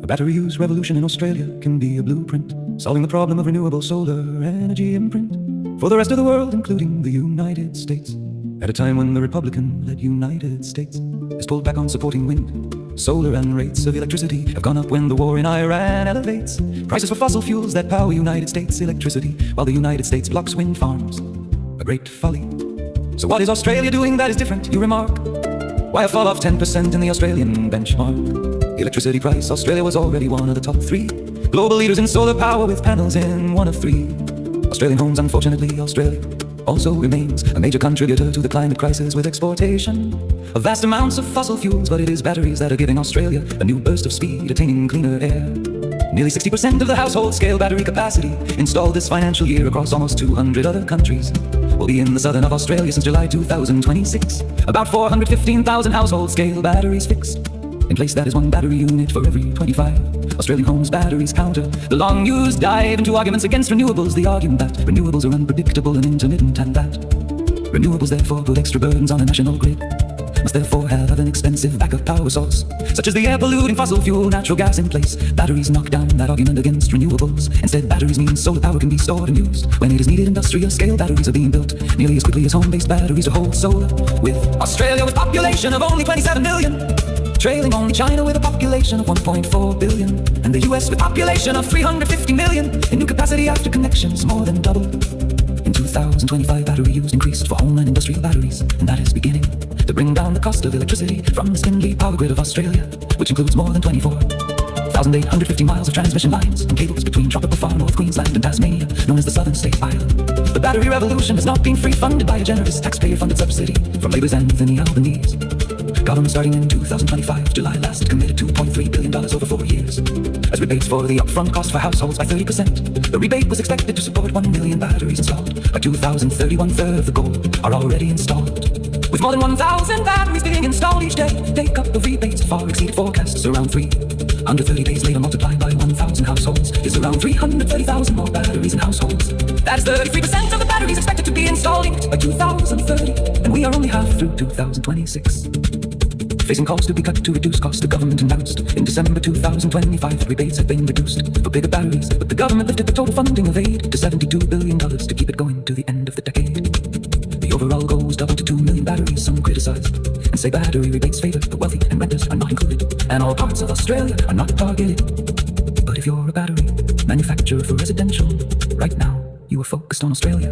A battery use revolution in Australia can be a blueprint, solving the problem of renewable solar energy imprint for the rest of the world, including the United States. At a time when the Republican-led United States is pulled back on supporting wind, solar, and rates of electricity have gone up when the war in Iran elevates prices for fossil fuels that power United States electricity, while the United States blocks wind farms. A great folly. So what is Australia doing that is different, you remark? Why a fall off 10% in the Australian benchmark? The electricity price, Australia was already one of the top 3 global leaders in solar power, with panels in 1 of 3 Australian homes. Unfortunately, Australia also remains a major contributor to the climate crisis, with exportation of vast amounts of fossil fuels. But it is batteries that are giving Australia a new burst of speed, attaining cleaner air. Nearly 60% of the household-scale battery capacity installed this financial year across almost 200 other countries will be in the southern of Australia since July 2026. About 415,000 household-scale batteries fixed in place. That is 1 battery unit for every 25 Australian homes. Batteries counter the long-used dive into arguments against renewables. The argument that renewables are unpredictable and intermittent, and that renewables therefore put extra burdens on a national grid, must therefore have an expensive backup power source, such as the air-polluting fossil fuel natural gas in place. Batteries knock down that argument against renewables. Instead, batteries mean solar power can be stored and used when it is needed. Industrial-scale batteries are being built nearly as quickly as home-based batteries to hold solar. With Australia with a population of only 27 million, trailing only China with a population of 1.4 billion, and the US with a population of 350 million, in new capacity after connections more than double. In 2025, battery use increased for home and industrial batteries, and that is beginning to bring down the cost of electricity from the spindly power grid of Australia, which includes more than 24,850 miles of transmission lines and cables between tropical far north Queensland and Tasmania, known as the Southern State Island. The battery revolution has not been free funded by a generous taxpayer-funded subsidy from Labour's Anthony Albanese. Government, starting in 2025, July last, committed $2.3 billion over 4 years as rebates for the upfront cost for households by 30%. The rebate was expected to support 1 million batteries installed. By 2030, 1/3 of the goal are already installed, with more than 1,000 batteries being installed each day. Take up the rebates far exceeded forecasts. Around 330 days later, multiplied by 1,000 households, is around 330,000 more batteries in households. That's 33% of the batteries expected to be installed by 2030, and we are only half through 2026. Facing calls to be cut to reduce costs, the government announced in December 2025 that rebates had been reduced for bigger batteries, but the government lifted the total funding of aid to $72 billion to keep it going to the end of the decade. The overall goal was doubled to 2 million batteries. Some criticize and say battery rebates favor the wealthy and renters are not included, and all parts of Australia are not targeted. But if you're a battery manufacturer for residential, right now you are focused on Australia.